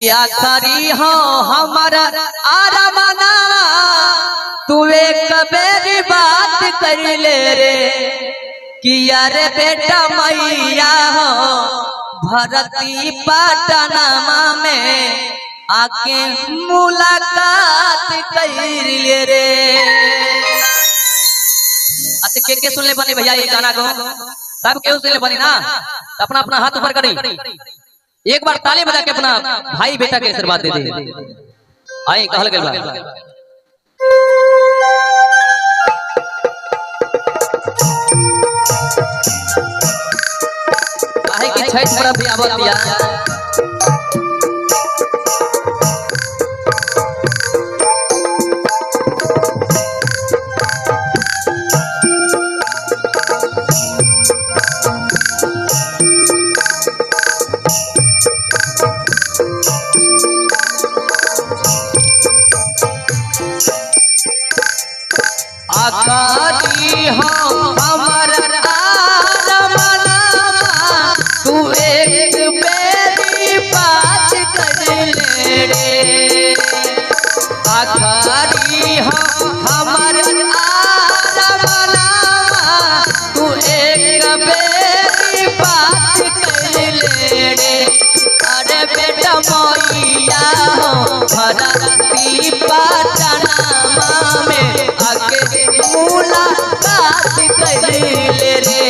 क्या करी हो हमारा आरामना तू एक बेरी बात कर ले रे किया रे बेटा मैया हो भरती पटनामा में आके मुलाकात कर ले रे। अच्छा के सुन ले बनी भैया ये गाना को सब के सुन ले बनी ना अपना अपना हाथ ऊपर करी एक बार ताली बजा के अपना भाई बेटा के आशीर्वाद दे दे। आई कहल गइल बा काहे कि छठ पर्व भी आवत बिया आकाली हो हमर आरामना तू एक बेरी बात कर ले रे। आकाली हो हमर आरामना तू एक बेरी बात कर ले रे। अरे बेटा मैया हो भरती पटनामा में आके मुलाकात कर ले रे।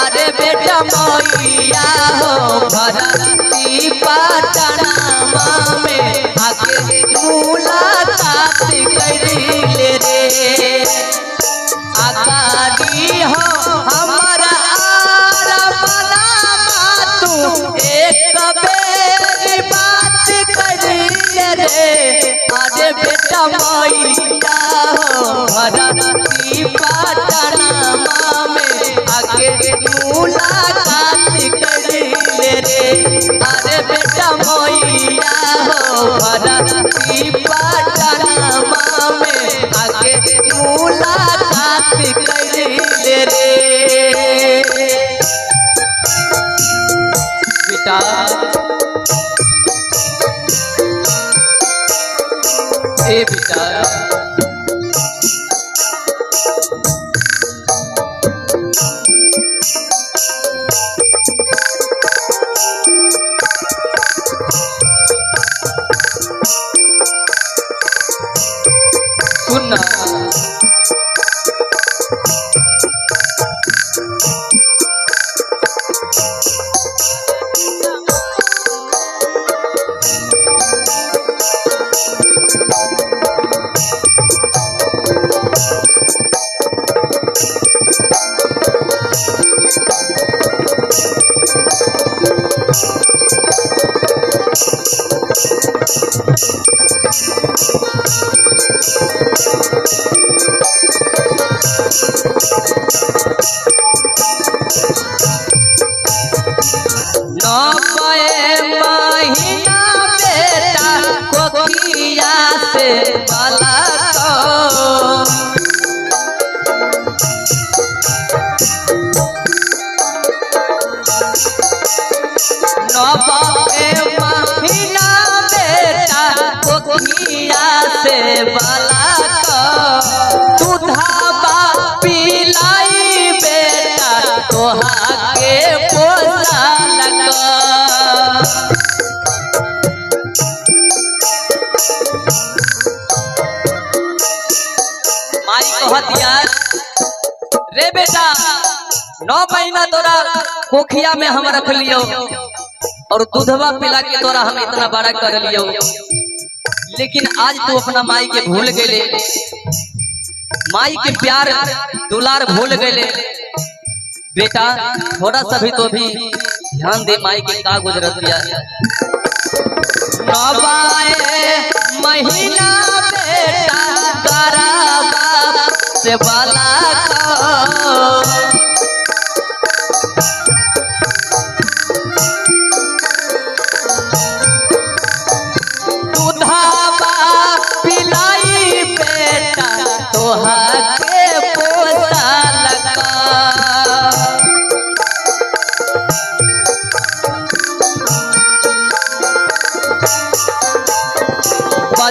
अरे बेटा मैया हो भरती पटनामा में आके मुलाकात कर ले रे। आकाली हो हमारा आरामना तू एक बेरी बात कर ले रे। अरे बेटा मैया हो भरती पटनामा में आके मुलाकात कर ले रे। अरे बेटा मैया हो भरती पटनामा में आके मुलाकात कर ले रे। बेटा ए बेटा सुनना महीना बेटा कोकिया से बाला महीना बेटा कोकिया से बाला दूधाबा पिलाई बेटा तोहा के पोसा लगा। माई कहतिया रे बेटा 9 महीना तोरा कोखिया में हम रख लियो और दूधवा पिला के तोरा हम इतना बड़ा कर लियो, लेकिन आज तू अपना माई के भूल गए, माई के प्यार दुलार भूल गए। बेटा थोड़ा सा भी तो भी ध्यान दे माई के का गुजरत दिया। 9 महीना बेटा गराबा से बाला दूधाबा पिलाई बेटा तोहा के पोसा लगा।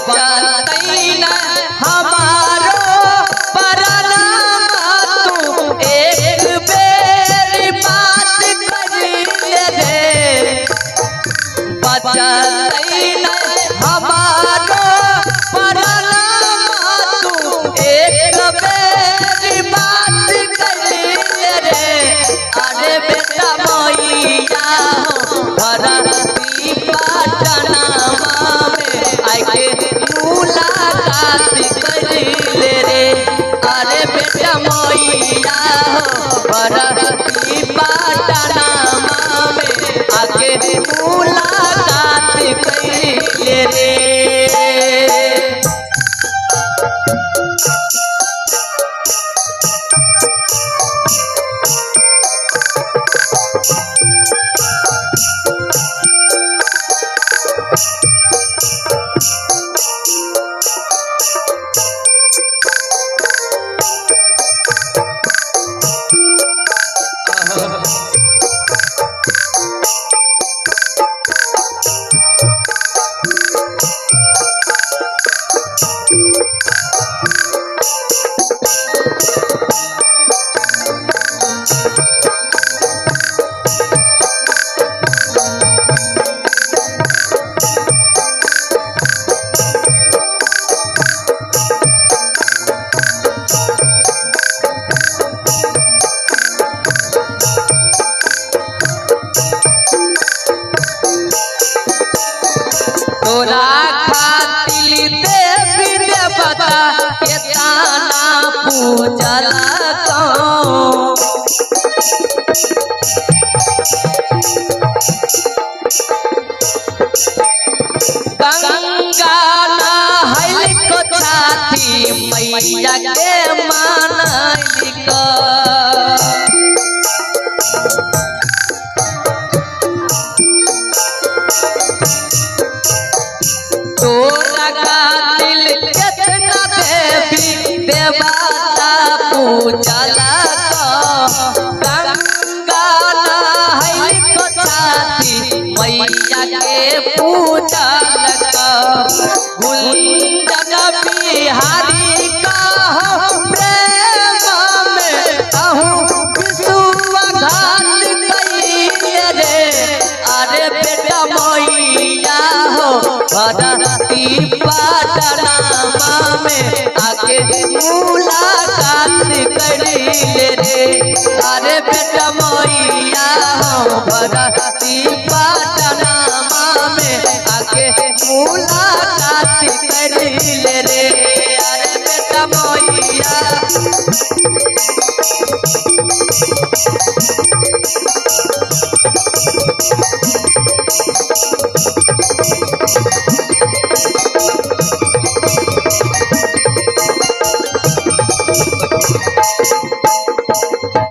बचतई न हमारो परनामा तू एक बेर बात करिले रे बचतई न हमारो परनामा तू एक बेर बात करिले रे अरे बेटा मैया धरती पटनामा में आके मुलाकात करिले रे अरे बेटा मैया धरती पटनामा में आके मुलाकात करिले रे। तोरा खातिर देवी देवता के ताना पूजल गंगा नहाइल को छाती मैया के मानैल को तोरा खातिर केतना देवी देवता पूजल गंगा नहाइल को छाती मैया के पूजल गुंजन बिहारी कहो प्रेम में कहूँ विश्वासघात कइले रे अरे बेटा मैया धरती पटनामा में आके मुलाकात करिले रे अरे बेटा मैया धरती पटनामा में आके मुलाकात करिले रे अरे बेटा मैया